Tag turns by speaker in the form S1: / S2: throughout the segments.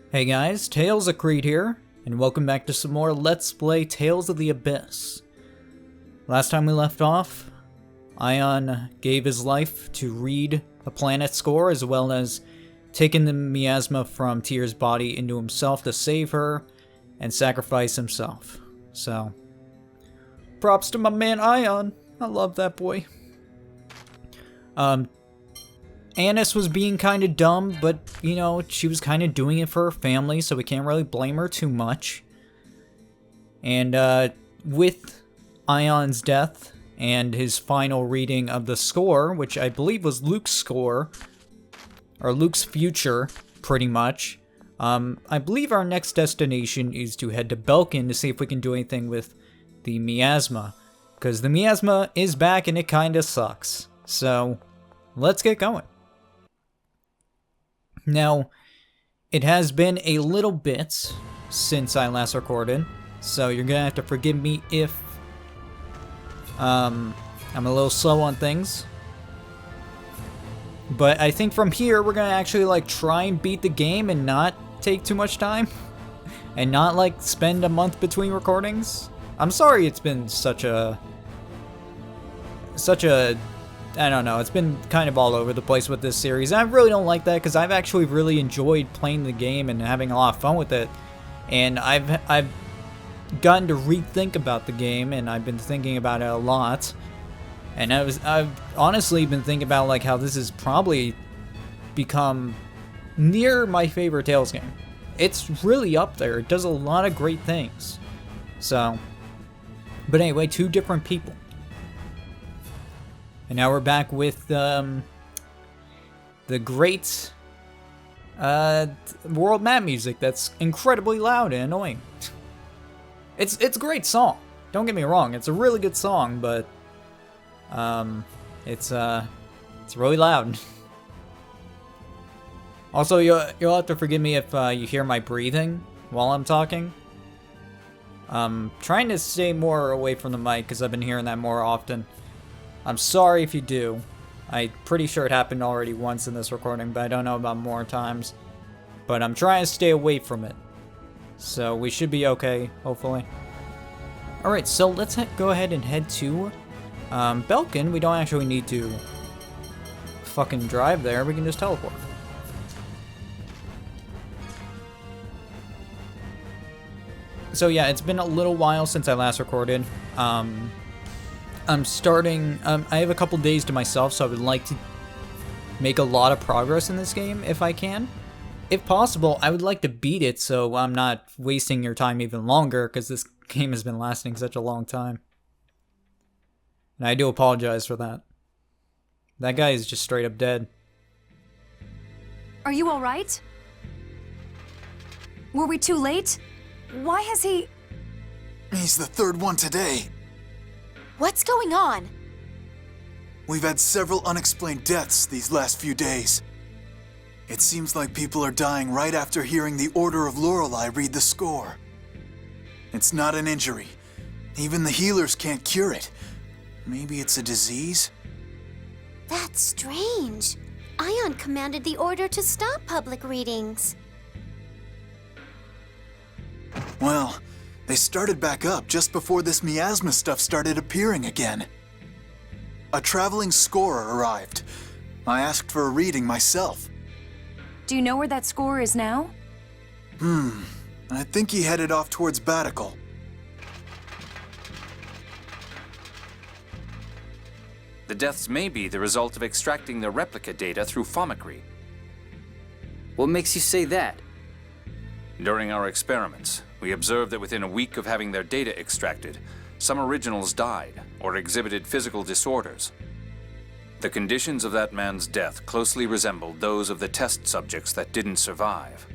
S1: Hey guys, Tales of Creed here, and welcome back to some more Let's Play Tales of the Abyss. Last time we left off, Ion gave his life to read a planet's score, as well as taking the miasma from Tyr's body into himself to save her and sacrifice himself. So, props to my man Ion. I love that boy. Annis was being kind of dumb, but, you know, she was kind of doing it for her family, so we can't really blame her too much. And, with Ion's death and his final reading of the score, which I believe was Luke's score, or Luke's future, pretty much, I believe our next destination is to head to Belkin to see if we can do anything with the miasma. Because the miasma is back and it kinda sucks. So, let's get going. Now, it has been a little bit since I last recorded, so you're gonna have to forgive me if I'm a little slow on things. But I think from here, we're gonna actually, like, try and beat the game and not take too much time. And not, like, spend a month between recordings. I'm sorry it's been such a... I don't know, it's been kind of all over the place with this series. And I really don't like that, because I've actually really enjoyed playing the game and having a lot of fun with it. And I've gotten to rethink about the game, and I've been thinking about it a lot. And I've honestly been thinking about, like, how this has probably become near my favorite Tales game. It's really up there. It does a lot of great things. So, but anyway, two different people. And now we're back with the great world map music that's incredibly loud and annoying. It's a great song. Don't get me wrong. It's a really good song, but it's really loud. Also, you'll have to forgive me if you hear my breathing while I'm talking. Trying to stay more away from the mic because I've been hearing that more often. I'm sorry if you do. I'm pretty sure it happened already once in this recording, but I don't know about more times. But I'm trying to stay away from it. So we should be okay, hopefully. Alright, so let's go ahead and head to Belkin. We don't actually need to fucking drive there. We can just teleport. So yeah, it's been a little while since I last recorded. I'm starting, I have a couple days to myself, so I would like to make a lot of progress in this game, if I can. If possible, I would like to beat it, so I'm not wasting your time even longer, because this game has been lasting such a long time. And I do apologize for that. That guy is just straight up dead.
S2: Are you alright? Were we too late? Why has he...
S3: He's the third one today.
S2: What's going on?
S3: We've had several unexplained deaths these last few days. It seems like people are dying right after hearing the Order of Lorelei read the score. It's not an injury. Even the healers can't cure it. Maybe it's a disease?
S4: That's strange. Ion commanded the Order to stop public readings.
S3: Well, they started back up just before this miasma stuff started appearing again. A traveling scorer arrived. I asked for a reading myself.
S2: Do you know where that score is now?
S3: I think he headed off towards Baticul.
S5: The deaths may be the result of extracting the replica data through Fomicry.
S6: What makes you say that?
S5: During our experiments, we observed that within a week of having their data extracted, some originals died or exhibited physical disorders. The conditions of that man's death closely resembled those of the test subjects that didn't survive.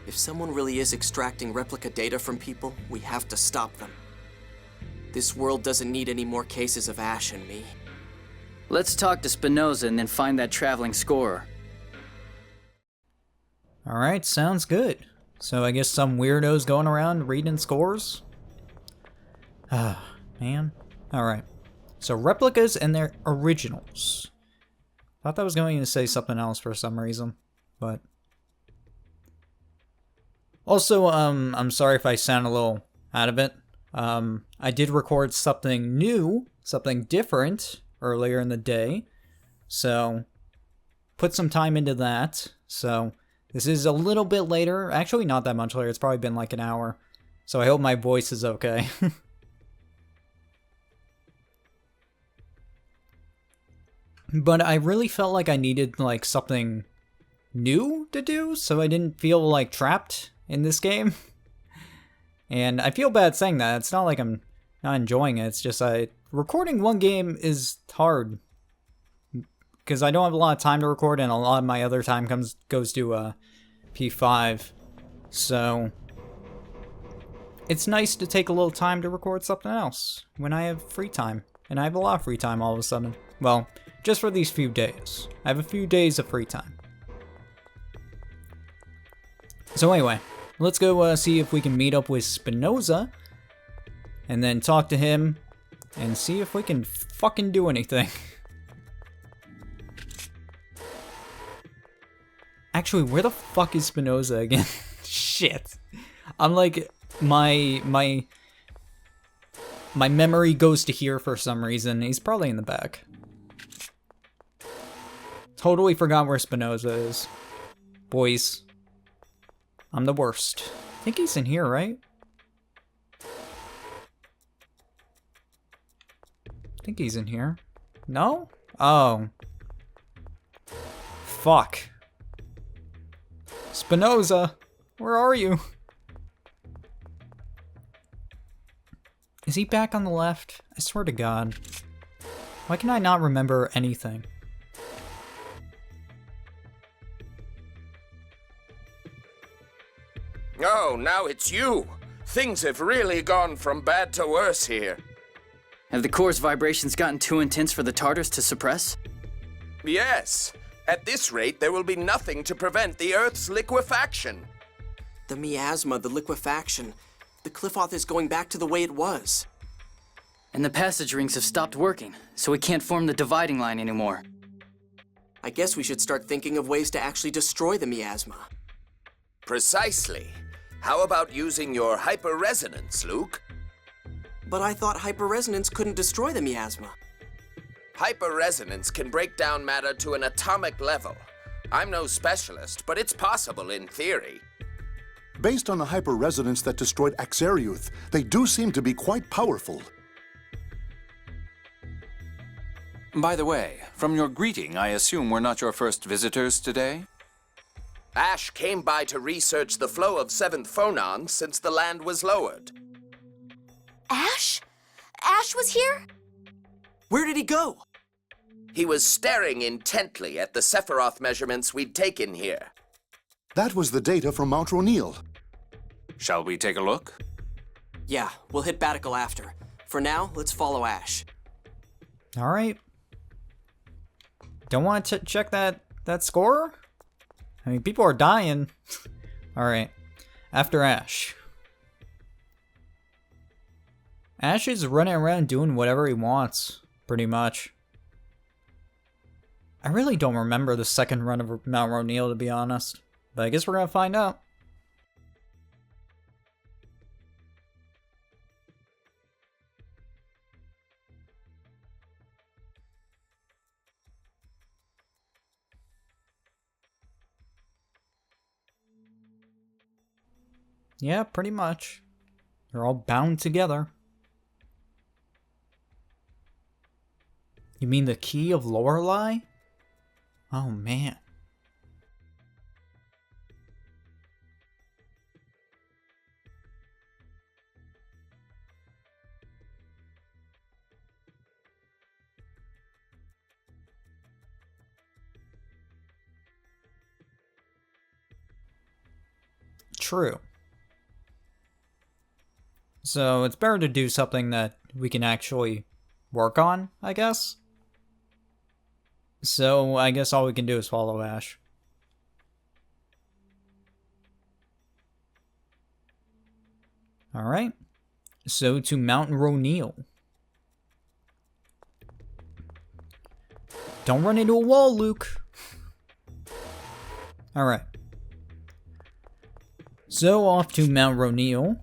S6: If someone really is extracting replica data from people, we have to stop them. This world doesn't need any more cases of Asch and me. Let's talk to Spinoza and then find that traveling scorer.
S1: Alright, sounds good. So I guess some weirdo's going around reading scores? Ah, man. Alright. So replicas and their originals. Thought that was going to say something else for some reason, but Also, I'm sorry if I sound a little out of it. I did record something new, something different earlier in the day. So, put some time into that. So, this is a little bit later. Actually, not that much later. It's probably been like an hour. So, I hope my voice is okay. But I really felt like I needed, like, something new to do, so I didn't feel, like, trapped in this game. And I feel bad saying that. It's not like I'm not enjoying it. It's just recording one game is hard. Because I don't have a lot of time to record, and a lot of my other time goes to P5. So it's nice to take a little time to record something else when I have free time. And I have a lot of free time all of a sudden. Well, just for these few days. I have a few days of free time. So anyway, let's go see if we can meet up with Spinoza. And then talk to him. And see if we can fucking do anything. Actually, where the fuck is Spinoza again? Shit. I'm like, my memory goes to here for some reason. He's probably in the back. Totally forgot where Spinoza is. Boys. I'm the worst. I think he's in here, right? I think he's in here. No? Oh. Fuck. Spinoza, where are you? Is he back on the left? I swear to God. Why can I not remember anything?
S7: Oh, now it's you. Things have really gone from bad to worse here.
S6: Have the core's vibrations gotten too intense for the Tartars to suppress?
S7: Yes. At this rate, there will be nothing to prevent the Earth's liquefaction.
S6: The miasma, the liquefaction. The Cliffoth is going back to the way it was. And the passage rings have stopped working, so we can't form the dividing line anymore. I guess we should start thinking of ways to actually destroy the miasma.
S7: Precisely. How about using your hyperresonance, Luke?
S6: But I thought hyperresonance couldn't destroy the miasma.
S7: Hyperresonance can break down matter to an atomic level. I'm no specialist, but it's possible in theory.
S8: Based on the hyperresonance that destroyed Axariuth, they do seem to be quite powerful.
S5: By the way, from your greeting, I assume we're not your first visitors today?
S7: Asch came by to research the flow of 7th phonons since the land was lowered.
S2: Asch? Asch was here?
S6: Where did he go?
S7: He was staring intently at the Sephiroth measurements we'd taken here.
S8: That was the data from Mount Roneal.
S5: Shall we take a look?
S6: Yeah, we'll hit Baticul after. For now, let's follow Asch.
S1: Alright. Don't want to check that score? I mean, people are dying. Alright. After Asch. Asch is running around doing whatever he wants, pretty much. I really don't remember the second run of Mount Roneal, to be honest. But I guess we're gonna find out. Yeah, pretty much. They're all bound together. You mean the key of Lorelei? Oh, man. True. So it's better to do something that we can actually work on, I guess. So I guess all we can do is follow Asch. Alright. So to Mount Roneal. Don't run into a wall, Luke. Alright. So off to Mount Roneal.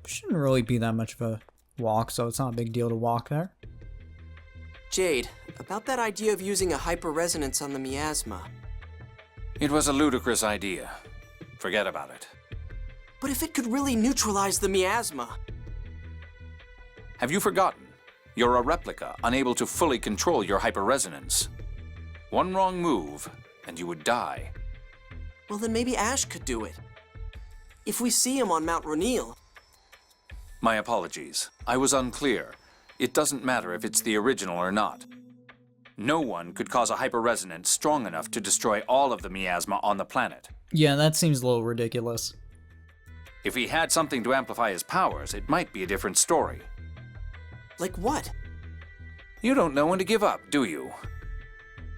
S1: Shouldn't really be that much of a walk, so it's not a big deal to walk there.
S6: Jade, about that idea of using a hyperresonance on the miasma.
S5: It was a ludicrous idea. Forget about it.
S6: But if it could really neutralize the miasma...
S5: Have you forgotten? You're a replica, unable to fully control your hyperresonance. One wrong move, and you would die.
S6: Well, then maybe Asch could do it. If we see him on Mount Roneal...
S5: My apologies. I was unclear. It doesn't matter if it's the original or not. No one could cause a hyperresonance strong enough to destroy all of the miasma on the planet.
S1: Yeah, that seems a little ridiculous.
S5: If he had something to amplify his powers, it might be a different story.
S6: Like what?
S5: You don't know when to give up, do you?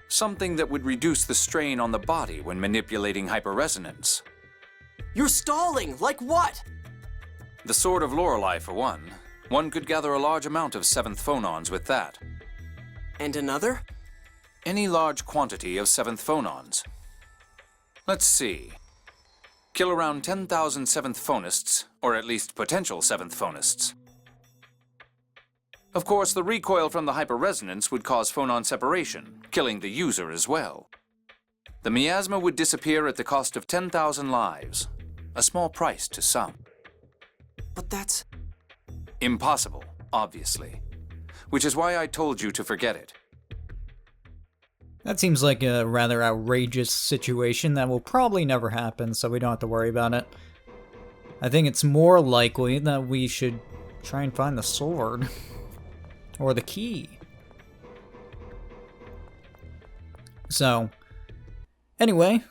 S5: Something that would reduce the strain on the body when manipulating hyperresonance.
S6: You're stalling! Like what?
S5: The Sword of Lorelei, for one. One could gather a large amount of seventh phonons with that.
S6: And another?
S5: Any large quantity of seventh phonons. Let's see. Kill around 10,000 seventh phonists, or at least potential seventh phonists. Of course, the recoil from the hyperresonance would cause phonon separation, killing the user as well. The miasma would disappear at the cost of 10,000 lives. A small price to some.
S6: But that's...
S5: Impossible, obviously. Which is why I told you to forget it.
S1: That seems like a rather outrageous situation that will probably never happen, so we don't have to worry about it. I think it's more likely that we should try and find the sword. Or the key. So, anyway,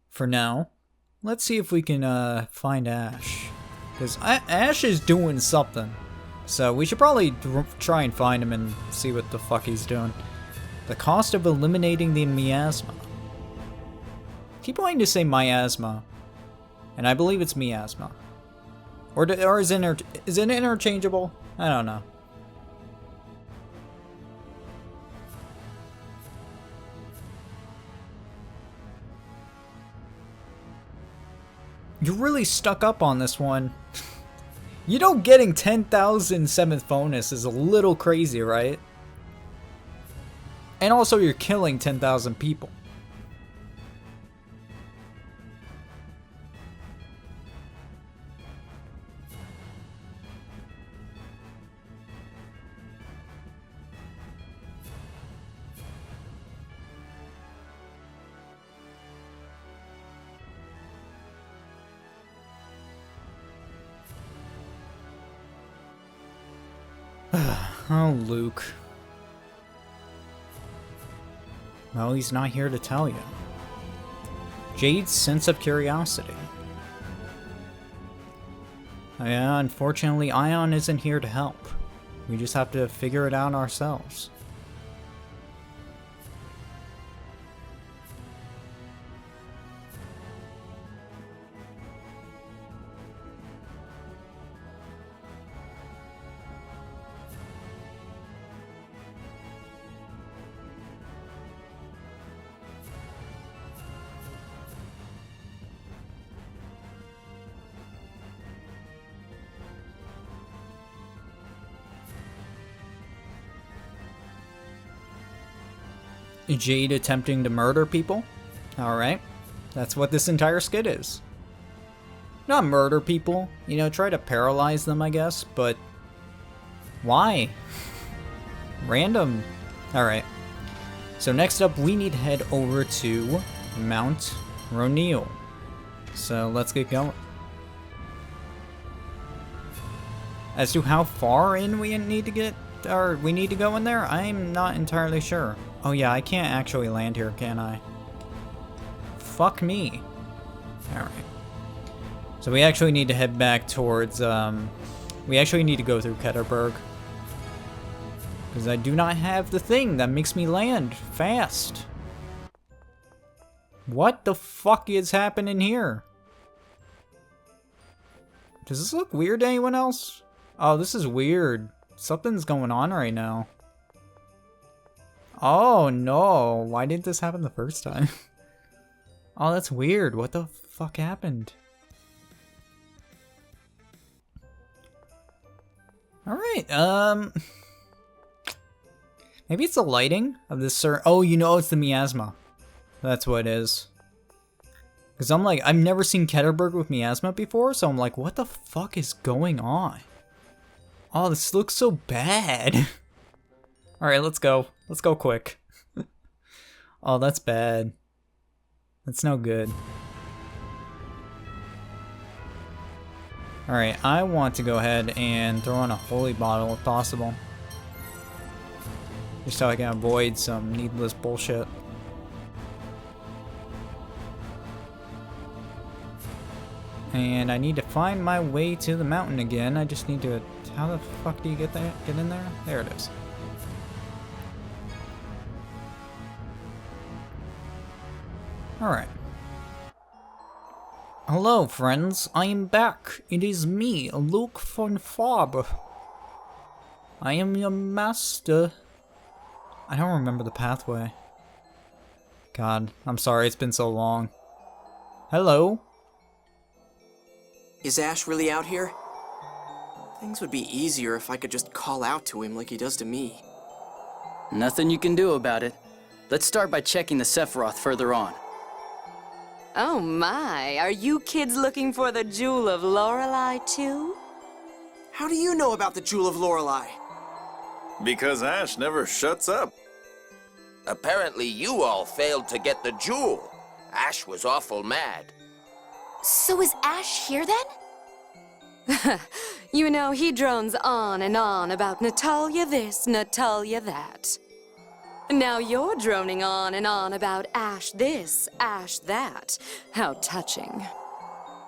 S1: for now, let's see if we can find Asch. Because Asch is doing something. So we should probably try and find him and see what the fuck he's doing. The cost of eliminating the miasma. Keep wanting to say miasma. And I believe it's miasma. Or is it interchangeable? I don't know. You're really stuck up on this one. You know, getting 10,000 seventh bonus is a little crazy, right? And also, you're killing 10,000 people. Oh, Luke. Well, he's not here to tell you. Jade's sense of curiosity. Yeah, unfortunately, Ion isn't here to help. We just have to figure it out ourselves. Jade attempting to murder people? Alright. That's what this entire skit is. Not murder people, you know, try to paralyze them, I guess, but... why? Random. Alright. So next up, we need to head over to Mount Roneal. So let's get going. As to how far in we need to get, or we need to go in there, I'm not entirely sure. Oh yeah, I can't actually land here, can I? Fuck me. Alright. So we actually need to head back towards, we actually need to go through Ketterberg. Because I do not have the thing that makes me land fast. What the fuck is happening here? Does this look weird to anyone else? Oh, this is weird. Something's going on right now. Oh no, why didn't this happen the first time? Oh, that's weird. What the fuck happened? Alright, maybe it's the lighting of this oh, you know it's the miasma. That's what it is. Because I'm like, I've never seen Ketterberg with miasma before, so I'm like, what the fuck is going on? Oh, this looks so bad. Alright, let's go. Let's go quick. Oh, that's bad. That's no good. Alright, I want to go ahead and throw in a holy bottle if possible. Just so I can avoid some needless bullshit. And I need to find my way to the mountain again. I just need to... How the fuck do you get there? Get in there? There it is. Alright. Hello, friends. I am back. It is me, Luke von Faber. I am your master. I don't remember the pathway. God, I'm sorry, it's been so long. Hello?
S6: Is Asch really out here? Things would be easier if I could just call out to him like he does to me.
S9: Nothing you can do about it. Let's start by checking the Sephiroth further on.
S10: Oh my, are you kids looking for the Jewel of Lorelei too?
S6: How do you know about the Jewel of Lorelei?
S11: Because Asch never shuts up.
S7: Apparently you all failed to get the jewel. Asch was awful mad.
S2: So is Asch here then?
S10: You know, he drones on and on about Natalya this, Natalya that. Now you're droning on and on about Asch this, Asch that. How touching.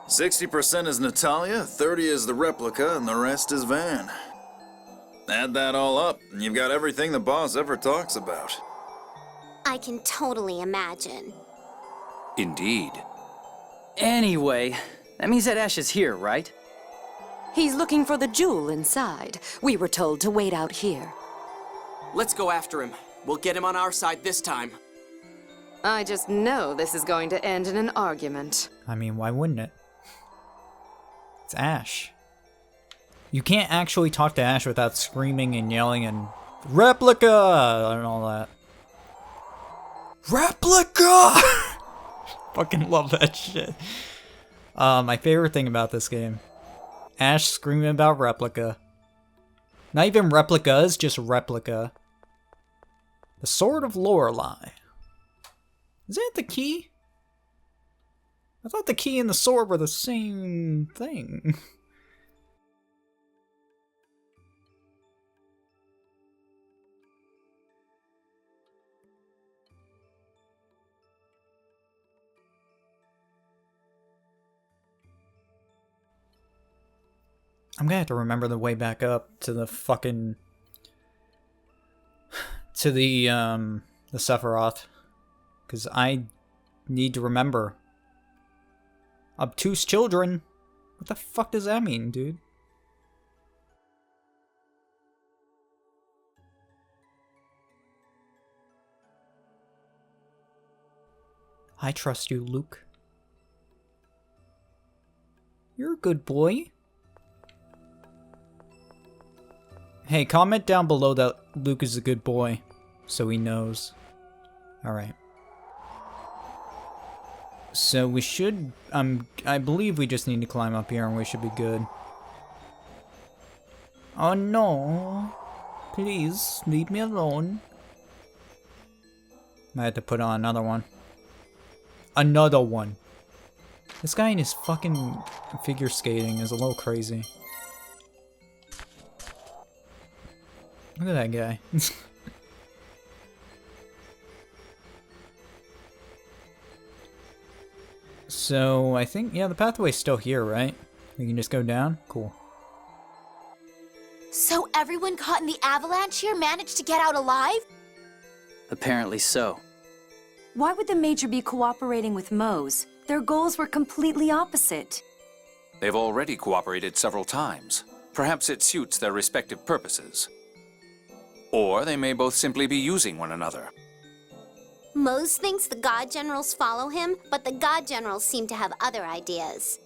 S11: 60% is Natalya, 30 is the replica, and the rest is Van. Add that all up, and you've got everything the boss ever talks about.
S4: I can totally imagine.
S5: Indeed.
S9: Anyway, that means that Asch is here, right?
S10: He's looking for the jewel inside. We were told to wait out here.
S6: Let's go after him. We'll get him on our side this time.
S10: I just know this is going to end in an argument.
S1: I mean, why wouldn't it? It's Asch. You can't actually talk to Asch without screaming and yelling and replica and all that. Replica! Fucking love that shit. My favorite thing about this game. Asch screaming about replica. Not even replicas, just replica. The Sword of Lorelei. Is that the key? I thought the key and the sword were the same thing. I'm gonna have to remember the way back up to the fucking... to the Sephiroth. Because I need to remember. Obtuse children? What the fuck does that mean, dude? I trust you, Luke. You're a good boy. Hey, comment down below that Luke is a good boy, so he knows. Alright. So we should, I believe we just need to climb up here and we should be good. Oh no. Please, leave me alone. I had to put on another one. Another one. This guy in his fucking figure skating is a little crazy. Look at that guy. So, I think, yeah, the pathway's still here, right? We can just go down? Cool.
S2: So everyone caught in the avalanche here managed to get out alive?
S9: Apparently so.
S12: Why would the Major be cooperating with Mohs? Their goals were completely opposite.
S5: They've already cooperated several times. Perhaps it suits their respective purposes. Or they may both simply be using one another.
S4: Mohs thinks the God Generals follow him, but the God Generals seem to have other ideas.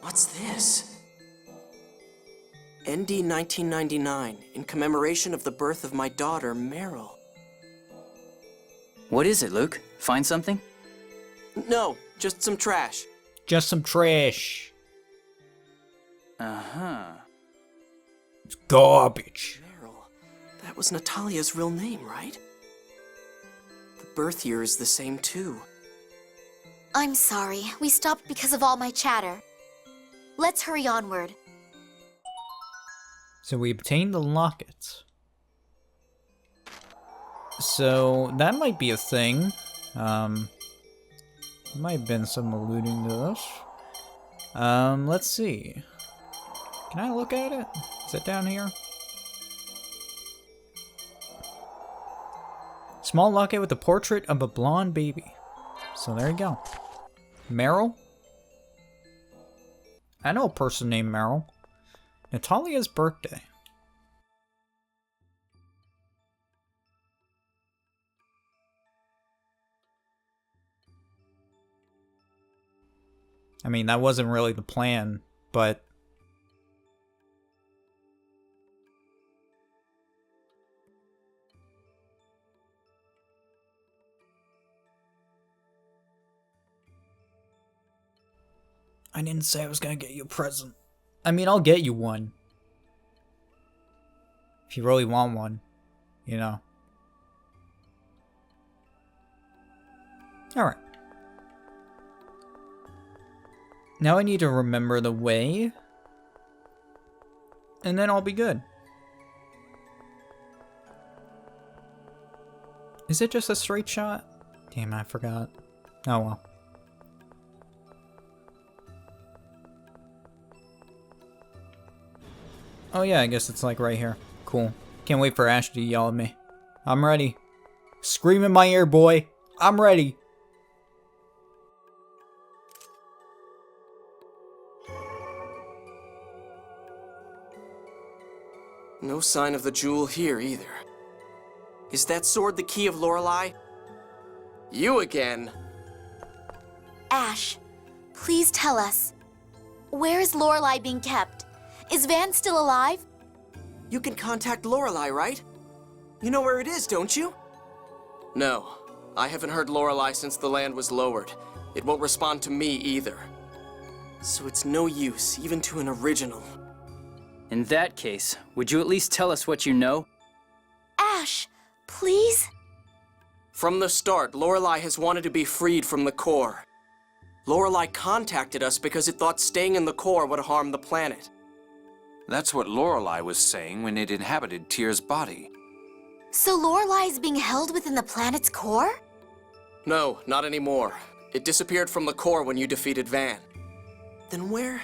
S6: What's this? ND 1999, in commemoration of the birth of my daughter, Meryl.
S9: What is it, Luke? Find something?
S6: No, just some trash.
S1: Just some trash.
S9: Uh-huh.
S1: It's garbage.
S6: Meryl, that was Natalya's real name, right? The birth year is the same, too.
S2: I'm sorry. We stopped because of all my chatter. Let's hurry onward.
S1: So we obtained the locket. So that might be a thing. Might have been some alluding to this. Let's see. Can I look at it? Is it down here? Small locket with a portrait of a blonde baby. So there you go. Meryl? I know a person named Meryl. Natalya's birthday. I mean, that wasn't really the plan, but... I didn't say I was gonna get you a present. I mean, I'll get you one. If you really want one, you know. Alright. Now I need to remember the way. And then I'll be good. Is it just a straight shot? Damn, I forgot. Oh well. Oh yeah, I guess it's like right here. Cool. Can't wait for Asch to yell at me. I'm ready. Scream in my ear, boy. I'm ready.
S6: No sign of the jewel here either. Is that sword the key of Lorelei? You again?
S2: Asch, please tell us. Where is Lorelei being kept? Is Van still alive?
S6: You can contact Lorelei, right? You know where it is, don't you? No, I haven't heard Lorelei since the land was lowered. It won't respond to me either. So it's no use, even to an original.
S9: In that case, would you at least tell us what you know?
S2: Asch, please?
S6: From the start, Lorelei has wanted to be freed from the core. Lorelei contacted us because it thought staying in the core would harm the planet.
S5: That's what Lorelei was saying when it inhabited Tyr's body.
S2: So Lorelei is being held within the planet's core?
S6: No, not anymore. It disappeared from the core when you defeated Van. Then where?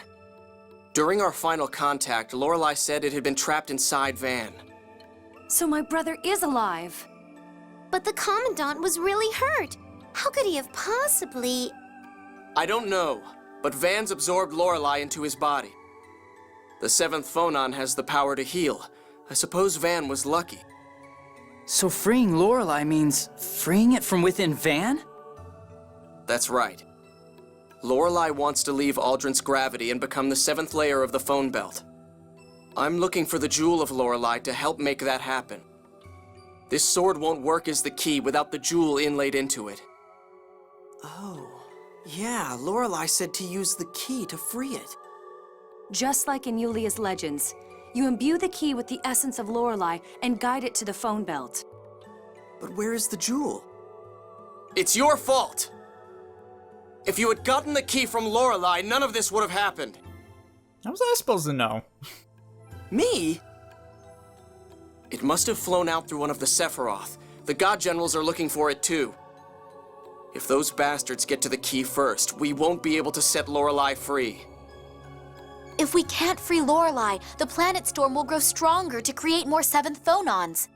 S6: During our final contact, Lorelei said it had been trapped inside Van.
S12: So my brother is alive.
S4: But the Commandant was really hurt. How could he have possibly...
S6: I don't know, but Van's absorbed Lorelei into his body. The seventh phonon has the power to heal. I suppose Van was lucky.
S9: So freeing Lorelei means freeing it from within Van?
S6: That's right. Lorelei wants to leave Aldrin's gravity and become the seventh layer of the phone belt. I'm looking for the jewel of Lorelei to help make that happen. This sword won't work as the key without the jewel inlaid into it. Oh, yeah, Lorelei said to use the key to free it.
S12: Just like in Yulia's legends, you imbue the key with the essence of Lorelei and guide it to the phone belt.
S6: But where is the jewel? It's your fault! If you had gotten the key from Lorelei, none of this would have happened.
S1: How was I supposed to know?
S6: Me? It must have flown out through one of the Sephiroth. The God Generals are looking for it too. If those bastards get to the key first, we won't be able to set Lorelei free.
S2: If we can't free Lorelei, the planet storm will grow stronger to create more seventh phonons.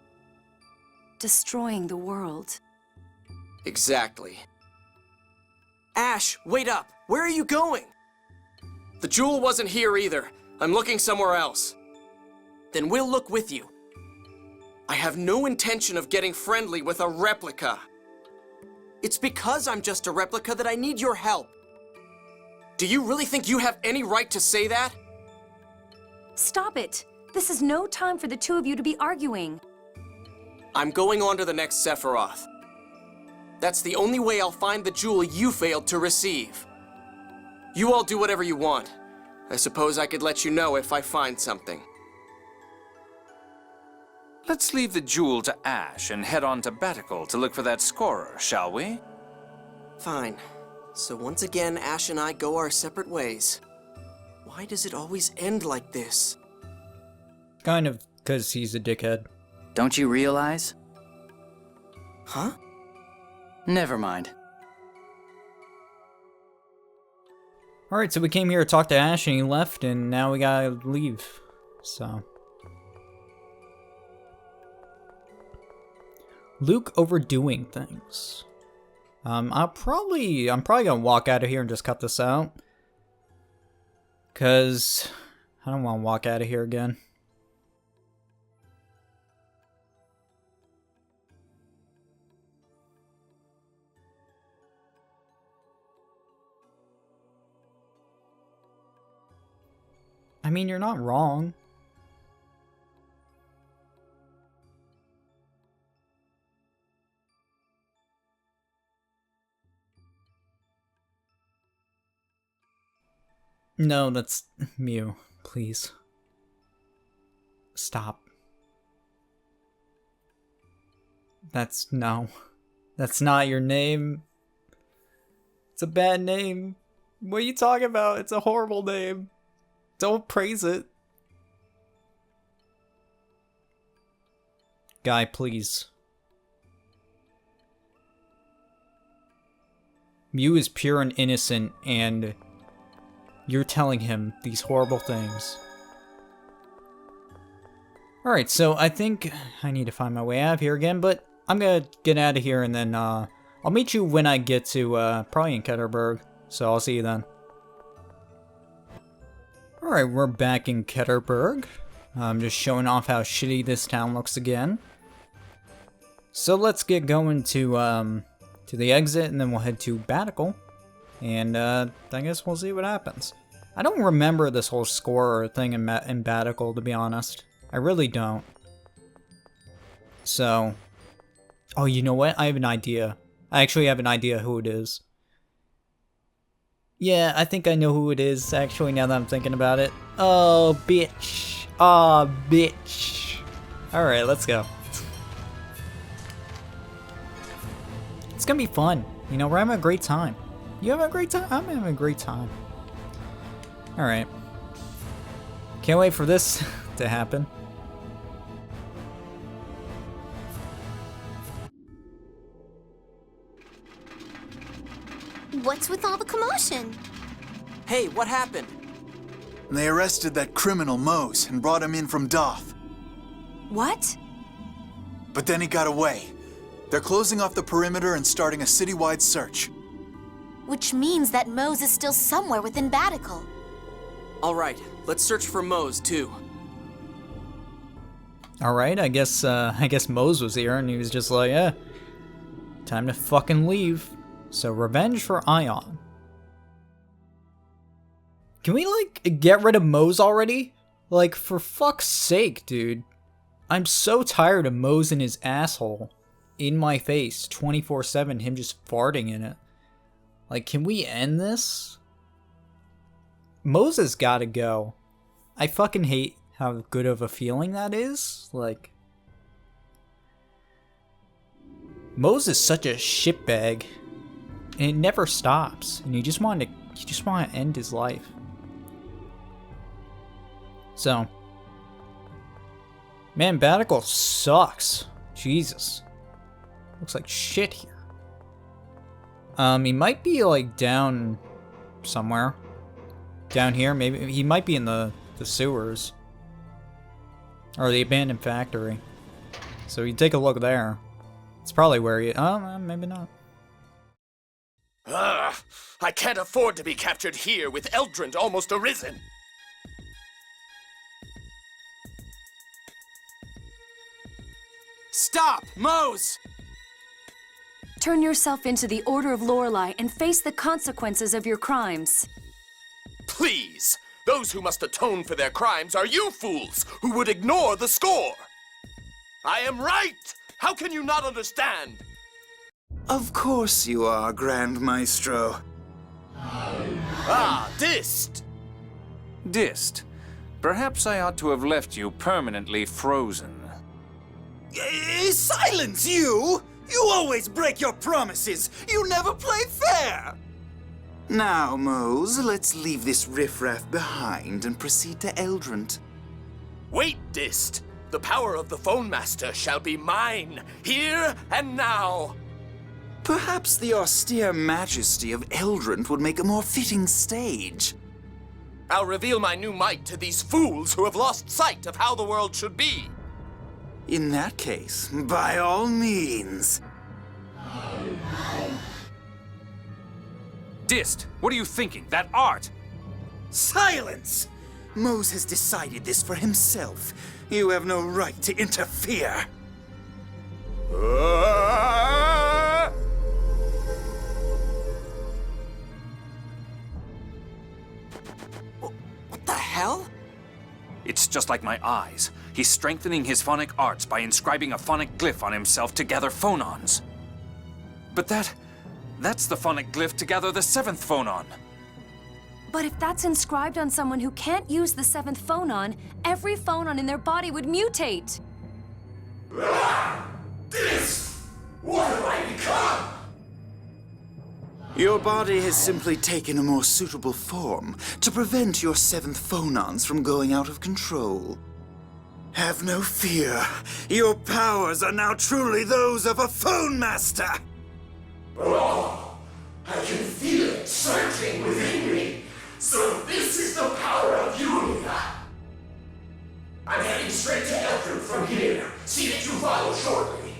S12: Destroying the world.
S6: Exactly. Asch, wait up! Where are you going? The jewel wasn't here either. I'm looking somewhere else. Then we'll look with you. I have no intention of getting friendly with a replica. It's because I'm just a replica that I need your help. Do you really think you have any right to say that?
S12: Stop it! This is no time for the two of you to be arguing.
S6: I'm going on to the next Sephiroth. That's the only way I'll find the jewel you failed to receive. You all do whatever you want. I suppose I could let you know if I find something.
S5: Let's leave the jewel to Asch and head on to Baticul to look for that scorer, shall we?
S6: Fine. So once again, Asch and I go our separate ways. Why does it always end like this?
S1: Kind of because he's a dickhead.
S9: Don't you realize?
S6: Huh?
S9: Never mind.
S1: Alright, so we came here to talk to Asch and he left, and now we gotta leave. So. Luke overdoing things. I'm probably gonna walk out of here and just cut this out. Cause I don't wanna walk out of here again. I mean, you're not wrong. No, that's Mew. Please. Stop. No. That's not your name. It's a bad name. What are you talking about? It's a horrible name. Don't praise it. Guy, please. Mew is pure and innocent, and you're telling him these horrible things. Alright, so I think I need to find my way out of here again, but I'm gonna get out of here, and then I'll meet you when I get to probably in Ketterberg, so I'll see you then. Alright, we're back in Ketterberg. I'm just showing off how shitty this town looks again. So let's get going to the exit, and then we'll head to Baticul. And I guess we'll see what happens. I don't remember this whole scorer thing in Baticul, to be honest. I really don't. So... Oh, you know what? I have an idea. I actually have an idea who it is. Yeah, I think I know who it is, actually, now that I'm thinking about it. Oh, bitch. Oh, bitch. Alright, let's go. It's gonna be fun. You know, we're having a great time. You having a great time? I'm having a great time. Alright. Can't wait for this to happen.
S4: What's with all the commotion?
S6: Hey, what happened?
S3: They arrested that criminal Mohs and brought him in from Doth.
S12: What?
S3: But then he got away. They're closing off the perimeter and starting a citywide search.
S2: Which means that Mohs is still somewhere within Baticul.
S6: Alright, let's search for Mohs, too.
S1: Alright, I guess Mohs was here and he was just like, eh, time to fucking leave. So, revenge for Ion. Can we, like, get rid of Mohs already? Like, for fuck's sake, dude. I'm so tired of Mohs and his asshole in my face 24/7, him just farting in it. Like, can we end this? Mohs has gotta go. I fucking hate how good of a feeling that is. Like, Mohs is such a shitbag. And it never stops, and you just want to end his life. So, man, Baticul sucks. Jesus, looks like shit here. He might be like down somewhere, down here. Maybe he might be in the sewers or the abandoned factory. So you take a look there. It's probably where he. Maybe not.
S7: I can't afford to be captured here with Eldrand almost arisen.
S6: Stop! Mohs!
S12: Turn yourself into the Order of Lorelei and face the consequences of your crimes.
S7: please! Those who must atone for their crimes are you fools who would ignore the score! I am right! How can you not understand?
S13: Of course you are, Grand Maestro.
S7: Ah, Dist!
S5: Dist, perhaps I ought to have left you permanently frozen.
S13: Silence, you! You always break your promises! You never play fair! Now, Mohs, let's leave this riffraff behind and proceed to Eldrant.
S7: Wait, Dist! The power of the Phone Master shall be mine, here and now!
S13: Perhaps the austere majesty of Eldrant would make a more fitting stage.
S7: I'll reveal my new might to these fools who have lost sight of how the world should be.
S13: In that case, by all means.
S5: Dist, what are you thinking? That art!
S13: Silence! Mohs has decided this for himself. You have no right to interfere.
S6: What the hell?
S5: It's just like my eyes. He's strengthening his phonic arts by inscribing a phonic glyph on himself to gather phonons. But that's the phonic glyph to gather the 7th phonon.
S12: But if that's inscribed on someone who can't use the 7th phonon, every phonon in their body would mutate.
S13: This! What have I become? Your body has simply taken a more suitable form to prevent your 7th phonons from going out of control. Have no fear. Your powers are now truly those of a Phone Master!
S14: Oh, I can feel it surging within me. So this is the power of Yulia. I'm heading straight to Eldrant from here. See that you follow shortly.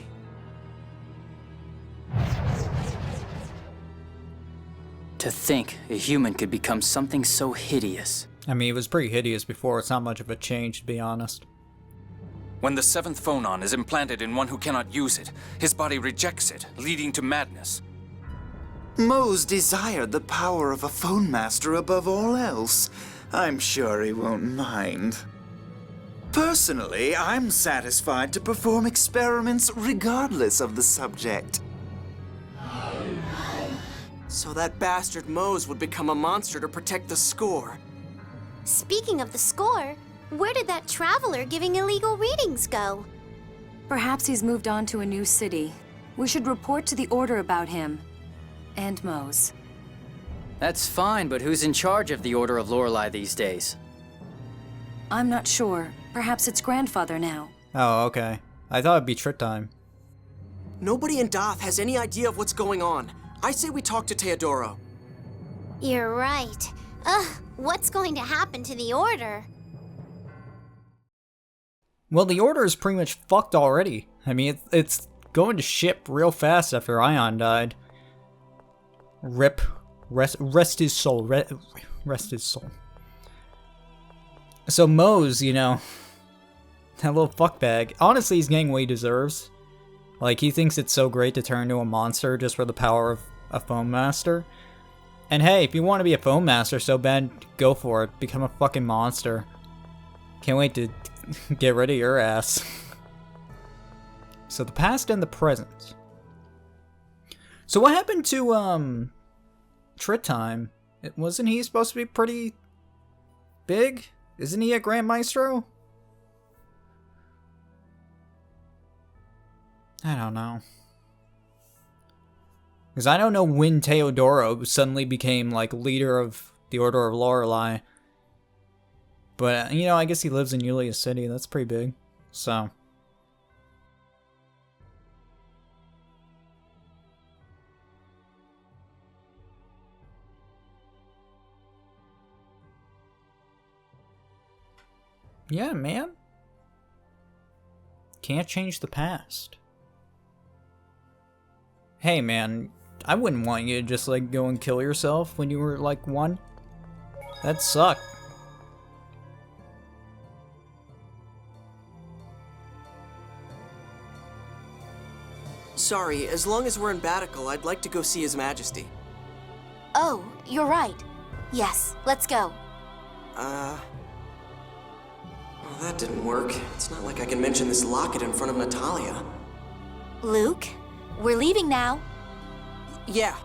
S9: To think a human could become something so hideous.
S1: I mean, it was pretty hideous before. It's not much of a change, to be honest.
S5: When the 7th phonon is implanted in one who cannot use it, his body rejects it, leading to madness.
S13: Mohs desired the power of a Phone Master above all else. I'm sure he won't mind. Personally, I'm satisfied to perform experiments regardless of the subject.
S6: So that bastard Mohs would become a monster to protect the score.
S4: Speaking of the score, where did that traveler giving illegal readings go?
S12: Perhaps he's moved on to a new city. We should report to the Order about him. And Mohs.
S9: That's fine, but who's in charge of the Order of Lorelei these days?
S12: I'm not sure. Perhaps it's grandfather now.
S1: Oh, okay. I thought it'd be trick time.
S6: Nobody in Doth has any idea of what's going on. I say we talk to Teodoro.
S4: You're right. What's going to happen to the Order?
S1: Well, the Order is pretty much fucked already. I mean, it's going to shit real fast after Ion died. Rip. Rest his soul. Rest his soul. So Mohs, you know, that little fuckbag, honestly, he's getting what he deserves. Like, he thinks it's so great to turn into a monster just for the power of a Phone Master. And hey, if you want to be a Phone Master so bad, go for it. Become a fucking monster. Can't wait to get rid of your ass. So the past and the present. So what happened to, Trit Time? Wasn't he supposed to be pretty big? Isn't he a Grand Maestro? I don't know. Because I don't know when Teodoro suddenly became, like, leader of the Order of Lorelei. But, you know, I guess he lives in Yulia City. That's pretty big. So. Yeah, man. Can't change the past. Hey, man, I wouldn't want you to just, like, go and kill yourself when you were, like, 1. That'd suck.
S6: Sorry, as long as we're in Baticul, I'd like to go see His Majesty.
S2: Oh, you're right. Yes, let's go.
S6: Well, that didn't work. It's not like I can mention this locket in front of Natalya.
S2: Luke, we're leaving now.
S6: Yeah.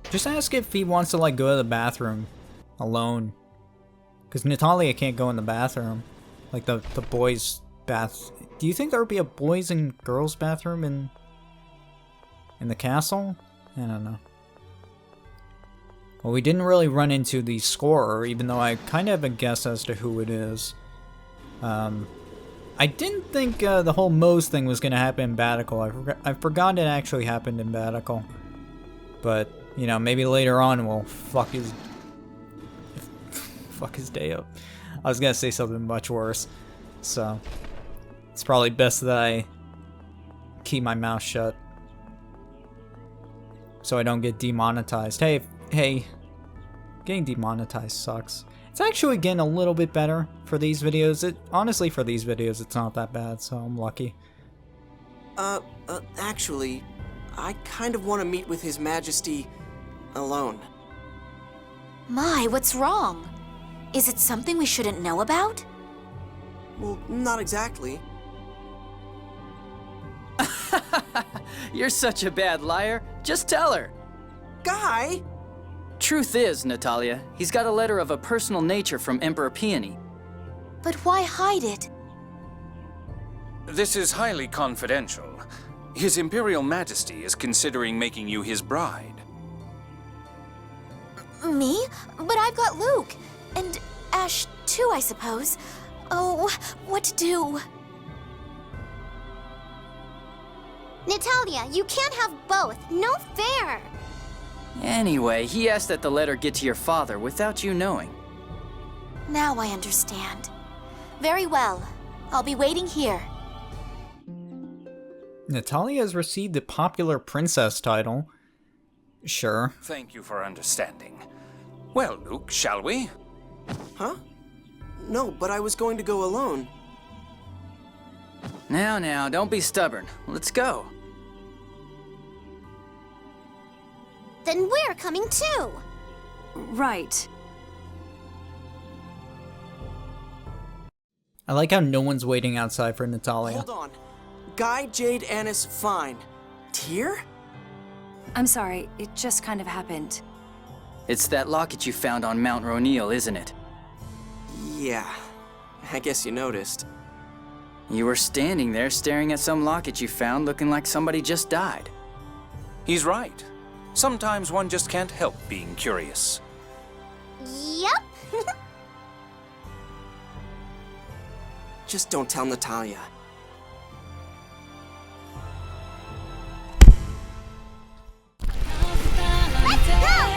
S1: Just ask if he wants to, like, go to the bathroom alone. Because Natalya can't go in the bathroom. Like, the boys' bath. Do you think there would be a boys' and girls' bathroom in the castle? I don't know. Well, we didn't really run into the scorer, even though I kind of have a guess as to who it is. I didn't think the whole Mohs thing was going to happen in Baticul. I forgot it actually happened in Baticul. But, you know, maybe later on we'll fuck his day up. I was going to say something much worse. So, it's probably best that I keep my mouth shut. So I don't get demonetized. Hey, getting demonetized sucks. It's actually getting a little bit better for these videos. Honestly, for these videos, it's not that bad, so I'm lucky.
S6: Actually, I kind of want to meet with His Majesty alone.
S2: My, what's wrong? Is it something we shouldn't know about?
S6: Well, not exactly.
S9: You're such a bad liar. Just tell her.
S6: Guy!
S9: Truth is, Natalya, he's got a letter of a personal nature from Emperor Peony.
S2: But why hide it?
S5: This is highly confidential. His Imperial Majesty is considering making you his bride.
S2: Me? But I've got Luke. And Asch, too, I suppose. Oh, what to do?
S4: Natalya, you can't have both. No fair.
S9: Anyway, he asked that the letter get to your father without you knowing.
S2: Now I understand. Very well. I'll be waiting here.
S1: Natalya has received the popular princess title. Sure.
S5: Thank you for understanding. Well, Luke, shall we?
S6: Huh? No, but I was going to go alone.
S9: Now, don't be stubborn. Let's go.
S4: Then we're coming too.
S12: Right.
S1: I like how no one's waiting outside for Natalya.
S6: Hold on. Guy, Jade, Annis, fine. Tyr?
S12: I'm sorry, it just kind of happened.
S9: It's that locket you found on Mount Roneal, isn't it?
S6: Yeah. I guess you noticed.
S9: You were standing there staring at some locket you found looking like somebody just died.
S5: He's right. Sometimes one just can't help being curious.
S4: Yep.
S6: Just don't tell Natalya.
S10: Let's go!